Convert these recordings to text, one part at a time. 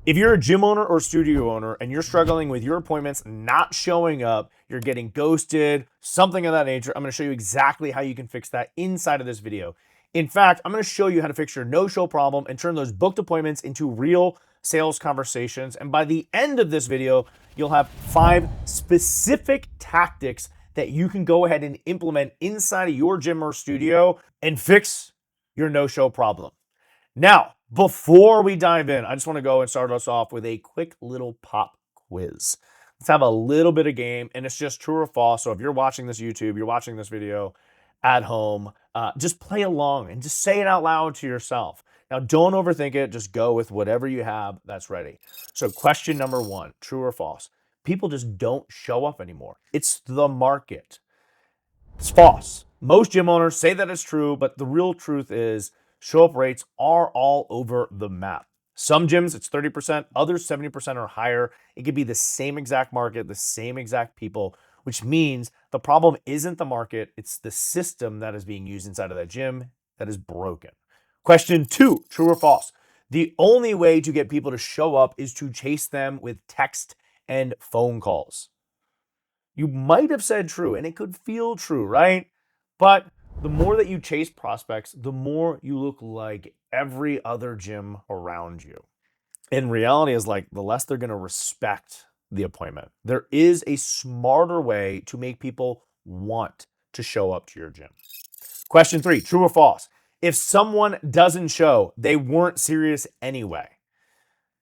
If you're a gym owner or studio owner and you're struggling with your appointments not showing up, you're getting ghosted, something of that nature, I'm going to show you exactly how you can fix that inside of this video. In fact, I'm going to show you how to fix your no-show problem and turn those booked appointments into real sales conversations. And by the end of this video, you'll have 5 specific tactics that you can go ahead and implement inside of your gym or studio and fix your no-show problem. Now, before we dive in, I just want to go and start us off with a quick little pop quiz. Let's have a little bit of game, and it's just true or false. So if you're watching this YouTube, you're watching this video at home, just play along and just say it out loud to yourself. Now, don't overthink it. Just go with whatever you have that's ready. So question number 1, true or false? People just don't show up anymore. It's the market. It's false. Most gym owners say that it's true, but the real truth is show-up rates are all over the map. Some gyms, it's 30%, others 70% or higher. It could be the same exact market, the same exact people, which means the problem isn't the market, it's the system that is being used inside of that gym that is broken. Question 2, true or false? The only way to get people to show up is to chase them with text and phone calls. You might have said true, and it could feel true, right? But the more that you chase prospects, the more you look like every other gym around you. In reality, is like the less they're going to respect the appointment. There is a smarter way to make people want to show up to your gym. Question 3, true or false? If someone doesn't show, they weren't serious anyway.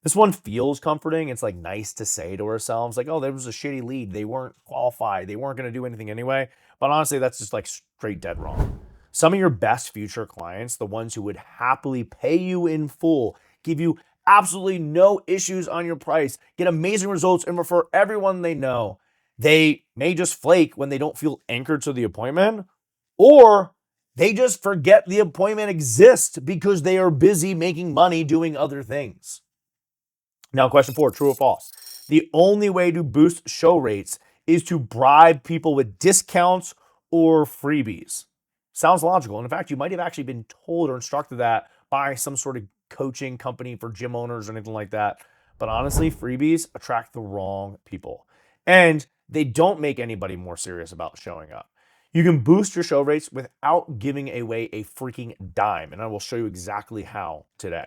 This one feels comforting. It's like nice to say to ourselves, like, oh, there was a shitty lead. They weren't qualified. They weren't going to do anything anyway. But honestly, that's just like straight dead wrong. Some of your best future clients, the ones who would happily pay you in full, give you absolutely no issues on your price, get amazing results, and refer everyone they know, they may just flake when they don't feel anchored to the appointment, or they just forget the appointment exists because they are busy making money doing other things. Now, question 4, true or false? The only way to boost show rates is to bribe people with discounts or freebies. Sounds logical. And in fact, you might have actually been told or instructed that by some sort of coaching company for gym owners or anything like that. But honestly, freebies attract the wrong people. And they don't make anybody more serious about showing up. You can boost your show rates without giving away a freaking dime. And I will show you exactly how today.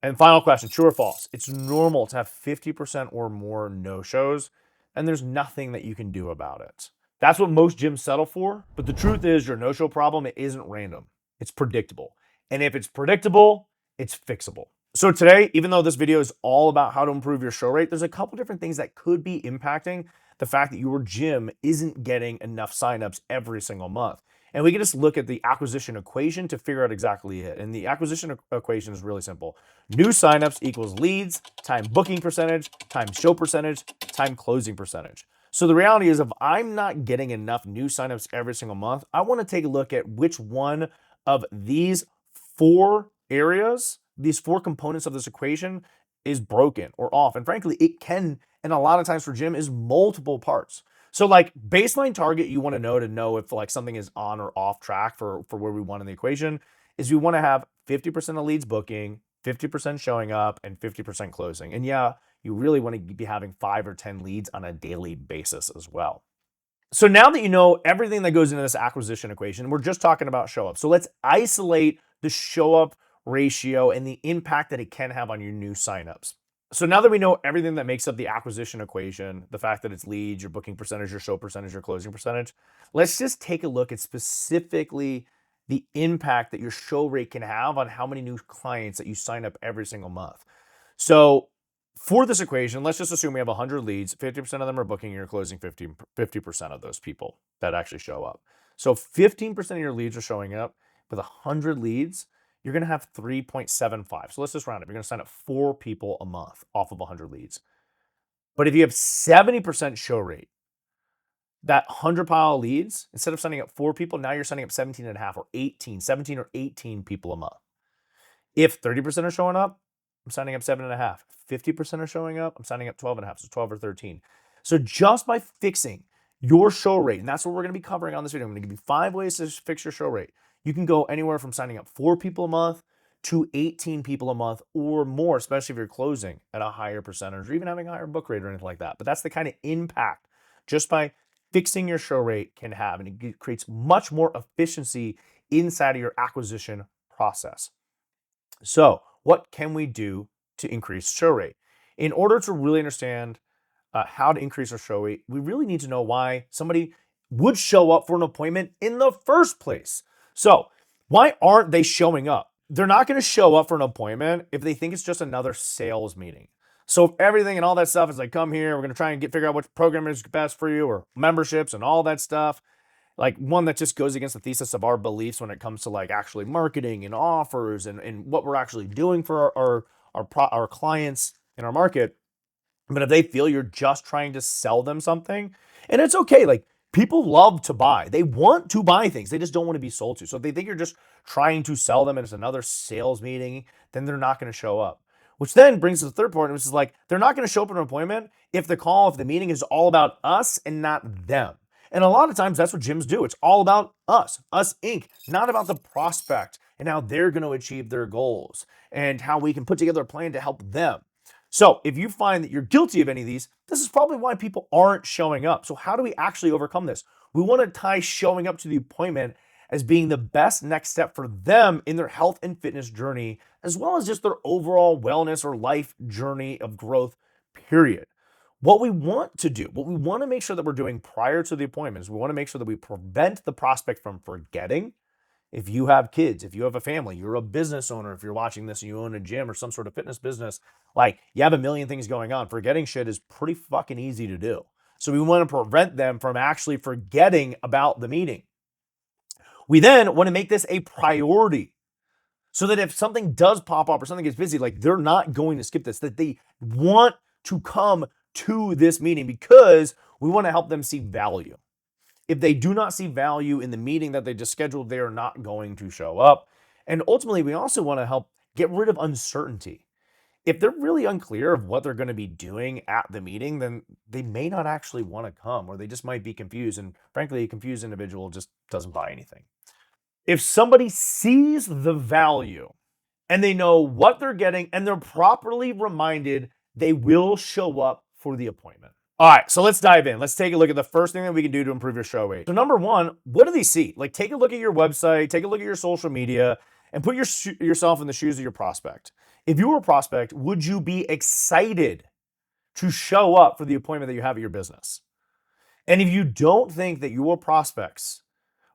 And final question, true or false? It's normal to have 50% or more no-shows, and there's nothing that you can do about it. That's what most gyms settle for, but the truth is your no-show problem, it isn't random. It's predictable. And if it's predictable, it's fixable. So today, even though this video is all about how to improve your show rate, there's a couple different things that could be impacting the fact that your gym isn't getting enough signups every single month. And we can just look at the acquisition equation to figure out exactly it. And the acquisition equation is really simple. New signups equals leads, time booking percentage, time show percentage, time closing percentage. So the reality is if I'm not getting enough new signups every single month, I want to take a look at which one of these 4 areas, these 4 components of this equation is broken or off. And frankly, it can, and a lot of times for gym, is multiple parts. So like baseline target you want to know if like something is on or off track for where we want in the equation is we want to have 50% of leads booking, 50% showing up, and 50% closing. And yeah, you really want to be having 5 or 10 leads on a daily basis as well. So now that you know everything that goes into this acquisition equation, we're just talking about show up. So let's isolate the show up ratio and the impact that it can have on your new signups. So now that we know everything that makes up the acquisition equation, the fact that it's leads, your booking percentage, your show percentage, your closing percentage, let's just take a look at specifically the impact that your show rate can have on how many new clients that you sign up every single month. So for this equation, let's just assume we have 100 leads, 50% of them are booking, and you're closing 50% of those people that actually show up. So 15% of your leads are showing up. With 100 leads, you're going to have 3.75. So let's just round up. You're going to sign up 4 people a month off of 100 leads. But if you have 70% show rate, that 100 pile of leads, instead of signing up 4 people, now you're signing up 17 and a half or 17 or 18 people a month. If 30% are showing up, I'm signing up 7.5. 50% are showing up, I'm signing up 12.5, so 12 or 13. So just by fixing your show rate, and that's what we're going to be covering on this video. I'm going to give you 5 ways to fix your show rate. You can go anywhere from signing up 4 people a month to 18 people a month or more, especially if you're closing at a higher percentage or even having a higher book rate or anything like that. But that's the kind of impact just by fixing your show rate can have, and it creates much more efficiency inside of your acquisition process. So, what can we do to increase show rate? In order to really understand how to increase our show rate, we really need to know why somebody would show up for an appointment in the first place. So, why aren't they showing up? They're not going to show up for an appointment if they think it's just another sales meeting. So, if everything and all that stuff is like, come here, we're going to try and figure out which program is best for you, or memberships and all that stuff, like one that just goes against the thesis of our beliefs when it comes to like actually marketing and offers and what we're actually doing for our clients in our market. But if they feel you're just trying to sell them something, and it's okay, like people love to buy, they want to buy things, they just don't want to be sold to. So if they think you're just trying to sell them and it's another sales meeting, then they're not going to show up. Which then brings to the third point, which is like they're not going to show up at an appointment if the meeting is all about us and not them. And a lot of times that's what gyms do. It's all about us Inc., not about the prospect and how they're going to achieve their goals and how we can put together a plan to help them. So if you find that you're guilty of any of these, this is probably why people aren't showing up. So how do we actually overcome this? We want to tie showing up to the appointment as being the best next step for them in their health and fitness journey, as well as just their overall wellness or life journey of growth, period. What we want to make sure that we're doing prior to the appointment is we want to make sure that we prevent the prospect from forgetting. If you have kids, if you have a family, you're a business owner, if you're watching this and you own a gym or some sort of fitness business, like you have a million things going on. Forgetting shit is pretty fucking easy to do. So we want to prevent them from actually forgetting about the meeting. We then want to make this a priority so that if something does pop up or something gets busy, like they're not going to skip this, that they want to come to this meeting because we want to help them see value. If they do not see value in the meeting that they just scheduled, they are not going to show up. And ultimately, we also want to help get rid of uncertainty. If they're really unclear of what they're going to be doing at the meeting, then they may not actually want to come, or they just might be confused. And frankly, a confused individual just doesn't buy anything. If somebody sees the value and they know what they're getting and they're properly reminded, they will show up for the appointment. All right, so let's dive in. Let's take a look at the first thing that we can do to improve your show rate. So number one, what do they see? Like take a look at your website, take a look at your social media, and put yourself in the shoes of your prospect. If you were a prospect, would you be excited to show up for the appointment that you have at your business? And if you don't think that your prospects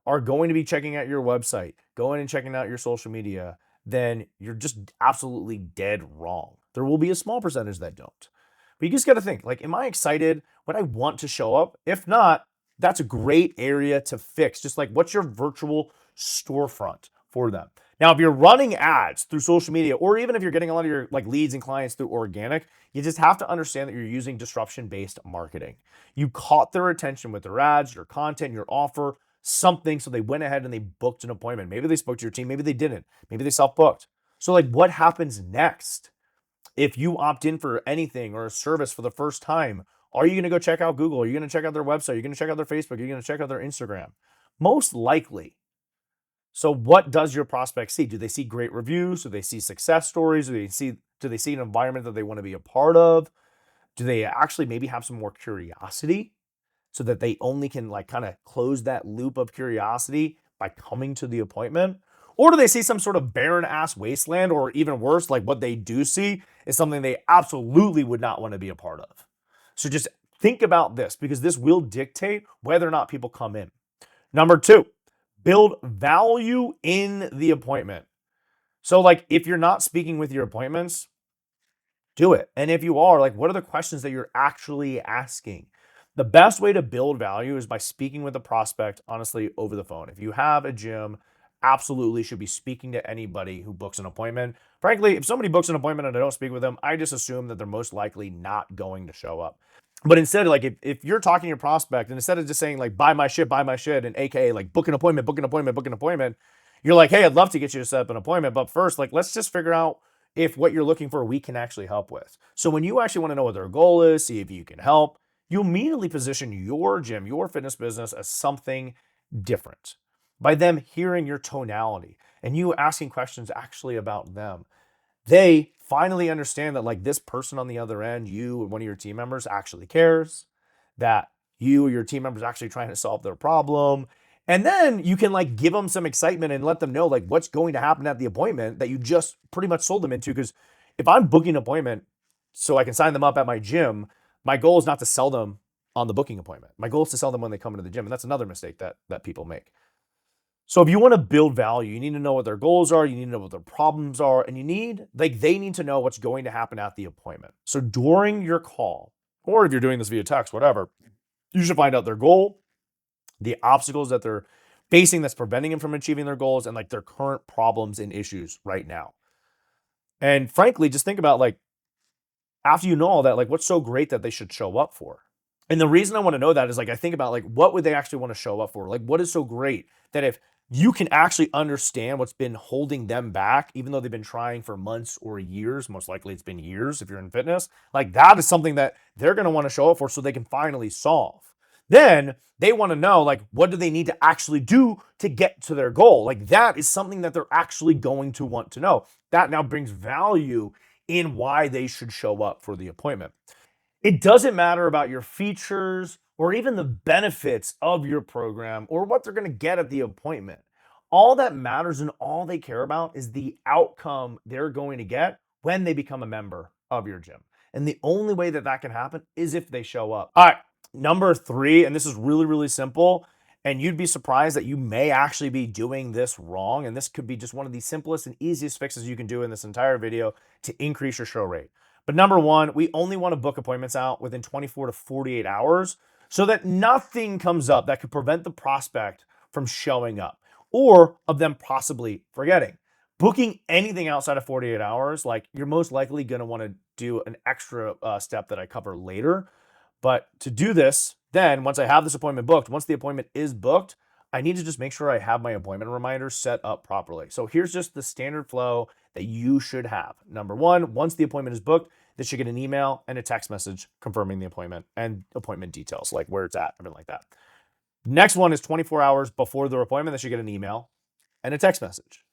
are going to be checking out your website, going and checking out your social media, then you're just absolutely dead wrong. There will be a small percentage that don't. But you just got to think, like, am I excited? Would I want to show up? If not, that's a great area to fix. Just like, what's your virtual storefront for them? Now, if you're running ads through social media, or even if you're getting a lot of your like leads and clients through organic, you just have to understand that you're using disruption-based marketing. You caught their attention with their ads, your content, your offer, something, so they went ahead and they booked an appointment. Maybe they spoke to your team, maybe they didn't. Maybe they self-booked. So like, what happens next? If you opt in for anything or a service for the first time, are you going to go check out Google? Are you going to check out their website? Are you going to check out their Facebook? Are you going to check out their Instagram? Most likely. So what does your prospect see? Do they see great reviews? Do they see success stories? Do they see an environment that they want to be a part of? Do they actually maybe have some more curiosity so that they only can like kind of close that loop of curiosity by coming to the appointment? Or do they see some sort of barren ass wasteland, or even worse, like what they do see is something they absolutely would not want to be a part of? So just think about this, because this will dictate whether or not people come in. Number two, build value in the appointment. So like if you're not speaking with your appointments, do it. And if you are, like, what are the questions that you're actually asking? The best way to build value is by speaking with the prospect, honestly, over the phone. If you have a gym, absolutely should be speaking to anybody who books an appointment. Frankly, if somebody books an appointment and I don't speak with them, I just assume that they're most likely not going to show up. But instead, like if you're talking to your prospect and instead of just saying like, buy my shit, and AKA like book an appointment, you're like, hey, I'd love to get you to set up an appointment. But first, like, let's just figure out if what you're looking for, we can actually help with. So when you actually want to know what their goal is, see if you can help, you immediately position your gym, your fitness business as something different. by them hearing your tonality and you asking questions actually about them. They finally understand that like this person on the other end, you and one of your team members actually cares, that you or your team members actually trying to solve their problem. And then you can like give them some excitement and let them know like what's going to happen at the appointment that you just pretty much sold them into. Because if I'm booking an appointment so I can sign them up at my gym, my goal is not to sell them on the booking appointment. My goal is to sell them when they come into the gym. And that's another mistake that people make. So if you want to build value, you need to know what their goals are, you need to know what their problems are, and they need to know what's going to happen at the appointment. So during your call, or if you're doing this via text, whatever, you should find out their goal, the obstacles that they're facing that's preventing them from achieving their goals, and like their current problems and issues right now. And frankly, just think about like after you know all that, like what's so great that they should show up for? And the reason I want to know that is like I think about like what would they actually want to show up for? Like what is so great that if you can actually understand what's been holding them back, even though they've been trying for months or years, most likely it's been years if you're in fitness, like that is something that they're going to want to show up for so they can finally solve. Then they want to know like what do they need to actually do to get to their goal? Like that is something that they're actually going to want to know. That now brings value in why they should show up for the appointment. It doesn't matter about your features or even the benefits of your program or what they're going to get at the appointment. All that matters and all they care about is the outcome they're going to get when they become a member of your gym. And the only way that that can happen is if they show up. All right, number 3, and this is really, really simple. And you'd be surprised that you may actually be doing this wrong. And this could be just one of the simplest and easiest fixes you can do in this entire video to increase your show rate. But number 1, we only want to book appointments out within 24 to 48 hours so that nothing comes up that could prevent the prospect from showing up or of them possibly forgetting. Booking anything outside of 48 hours, like you're most likely going to want to do an extra step that I cover later. But to do this, then once I have this appointment booked, once the appointment is booked, I need to just make sure I have my appointment reminder set up properly. So here's just the standard flow that you should have. Number 1, once the appointment is booked, they should get an email and a text message confirming the appointment and appointment details, like where it's at, everything like that. Next one is 24 hours before their appointment, they should get an email and a text message.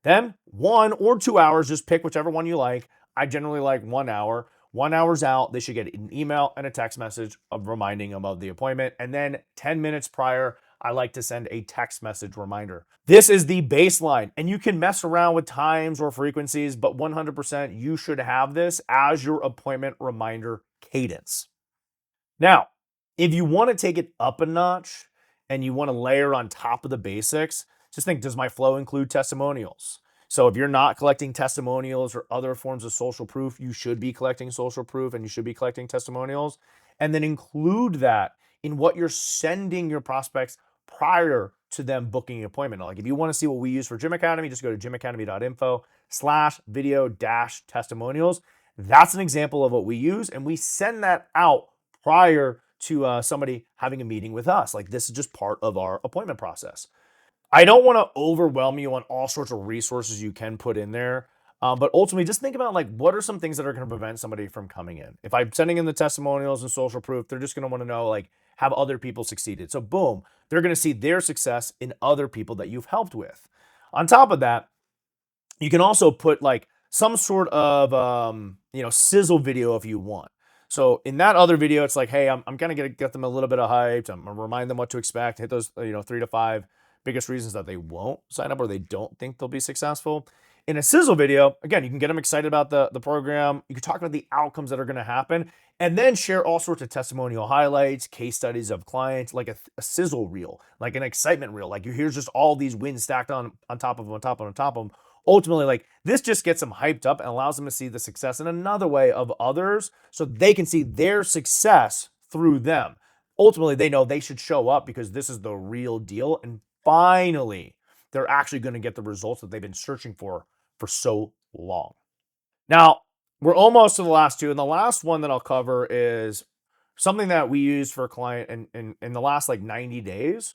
Then 1 or 2 hours, just pick whichever one you like. I generally like 1 hour. 1 hour's out, they should get an email and a text message of reminding them of the appointment. And then 10 minutes prior, I like to send a text message reminder. This is the baseline, and you can mess around with times or frequencies, but 100% you should have this as your appointment reminder cadence. Now, if you want to take it up a notch and you want to layer on top of the basics, just think, does my flow include testimonials? So if you're not collecting testimonials or other forms of social proof, you should be collecting social proof and you should be collecting testimonials. And then include that in what you're sending your prospects prior to them booking an appointment. Like if you want to see what we use for Gym Academy, just go to gymacademy.info/video-testimonials. That's an example of what we use. And we send that out prior to somebody having a meeting with us. Like this is just part of our appointment process. I don't want to overwhelm you on all sorts of resources you can put in there. But ultimately, just think about like, what are some things that are going to prevent somebody from coming in? If I'm sending in the testimonials and social proof, they're just going to want to know, like, have other people succeeded? So boom, they're going to see their success in other people that you've helped with. On top of that, you can also put like some sort of, sizzle video if you want. So in that other video, it's like, hey, I'm kind of going to get them a little bit of hyped. I'm going to remind them what to expect, hit those, 3 to 5 biggest reasons that they won't sign up or they don't think they'll be successful. In a sizzle video, again, you can get them excited about the program. You can talk about the outcomes that are going to happen and then share all sorts of testimonial highlights, case studies of clients, like a sizzle reel, like an excitement reel. Like here's just all these wins stacked on top of them, on top of them. Ultimately, like this just gets them hyped up and allows them to see the success in another way of others so they can see their success through them. Ultimately, they know they should show up because this is the real deal. And finally, they're actually going to get the results that they've been searching for so long. Now, we're almost to the last 2. And the last one that I'll cover is something that we use for a client in the last like 90 days.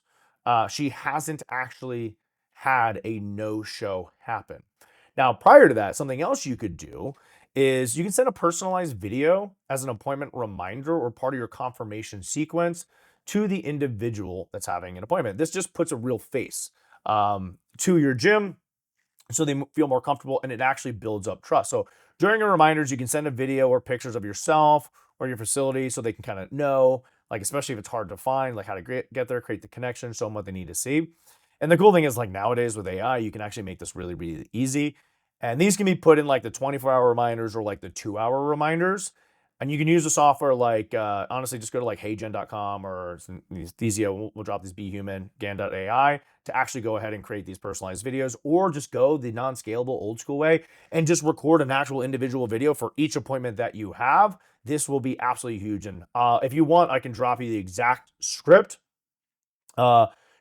She hasn't actually had a no-show happen. Now, prior to that, something else you could do is you can send a personalized video as an appointment reminder or part of your confirmation sequence to the individual that's having an appointment. This just puts a real face to your gym so they feel more comfortable, and it actually builds up trust. So during your reminders, you can send a video or pictures of yourself or your facility so they can kind of know, like, especially if it's hard to find, like how to get there, create the connection, show them what they need to see. And the cool thing is, like, nowadays with AI, you can actually make this really, really easy. And these can be put in like the 24-hour reminders or like the 2-hour reminders. And you can use the software like, honestly, just go to like heygen.com or Thesio, we'll drop this BHuman, gan.ai to actually go ahead and create these personalized videos, or just go the non-scalable old school way and just record an actual individual video for each appointment that you have. This will be absolutely huge. And if you want, I can drop you the exact script.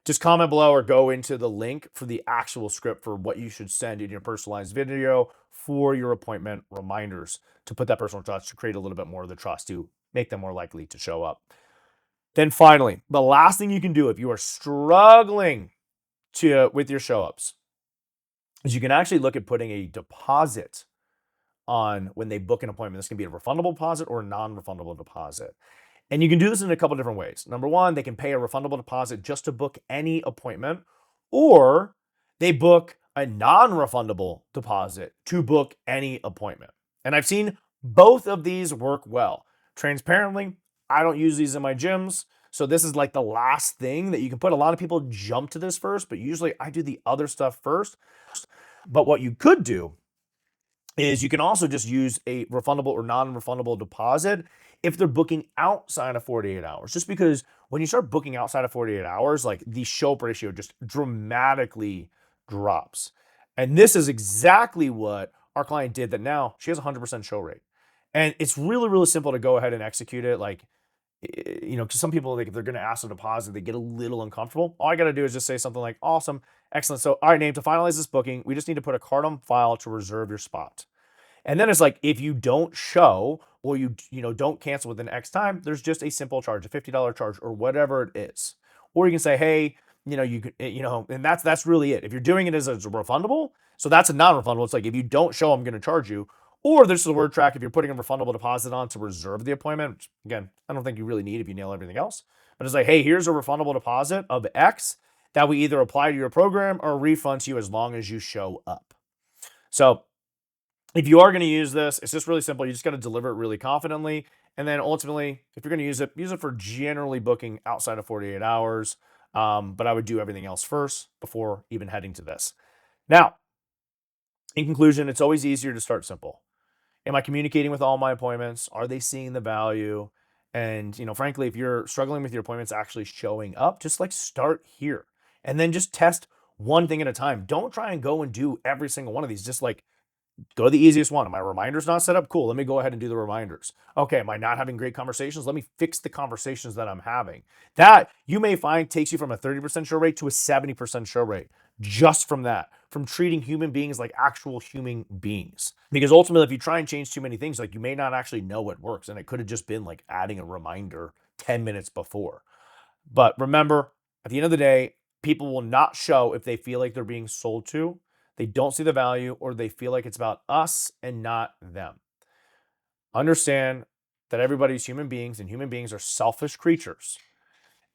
Just comment below or go into the link for the actual script for what you should send in your personalized video for your appointment reminders to put that personal touch, to create a little bit more of the trust, to make them more likely to show up. Then finally, the last thing you can do if you are struggling with your show ups is you can actually look at putting a deposit on when they book an appointment. This can be a refundable deposit or a non-refundable deposit. And you can do this in a couple different ways. Number one, they can pay a refundable deposit just to book any appointment, or they book a non-refundable deposit to book any appointment. And I've seen both of these work well. Transparently, I don't use these in my gyms. So this is like the last thing that you can put. A lot of people jump to this first, but usually I do the other stuff first. But what you could do is you can also just use a refundable or non-refundable deposit if they're booking outside of 48 hours. Just because when you start booking outside of 48 hours, like the show up ratio just dramatically drops. And this is exactly what our client did, that now she has a 100% show rate. And it's really, really simple to go ahead and execute it. Like, because some people, like, if they're going to ask a deposit, they get a little uncomfortable. All I got to do is just say something like, awesome, excellent. So, all right, name, to finalize this booking, we just need to put a card on file to reserve your spot. And then it's like, if you don't show or you don't cancel within X time, there's just a simple charge, a $50 charge or whatever it is. Or you can say, hey, and that's really it. If you're doing it as a refundable, so that's a non-refundable. It's like, if you don't show, I'm going to charge you. Or there's the word track if you're putting a refundable deposit on to reserve the appointment, which, again, I don't think you really need if you nail everything else. But it's like, hey, here's a refundable deposit of X that we either apply to your program or refund to you as long as you show up. So if you are going to use this, it's just really simple. You just got to deliver it really confidently. And then ultimately, if you're going to use it for generally booking outside of 48 hours. But I would do everything else first before even heading to this. Now, in conclusion, it's always easier to start simple. Am I communicating with all my appointments? Are they seeing the value? And, frankly, if you're struggling with your appointments actually showing up, just like start here and then just test one thing at a time. Don't try and go and do every single one of these. Just like, go to the easiest one. Am my reminders not set up? Cool. Let me go ahead and do the reminders. Okay. Am I not having great conversations? Let me fix the conversations that I'm having. That, you may find, takes you from a 30% show rate to a 70% show rate just from that, from treating human beings like actual human beings. Because ultimately, if you try and change too many things, like, you may not actually know what works. And it could have just been like adding a reminder 10 minutes before. But remember, at the end of the day, people will not show if they feel like they're being sold to, they don't see the value, or they feel like it's about us and not them. Understand that everybody's human beings, and human beings are selfish creatures,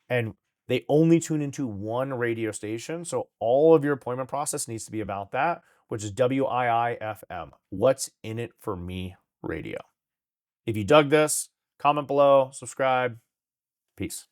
and they only tune into one radio station. So all of your appointment process needs to be about that, which is WIIFM, What's in It for Me Radio. If you dug this, comment below, subscribe. Peace.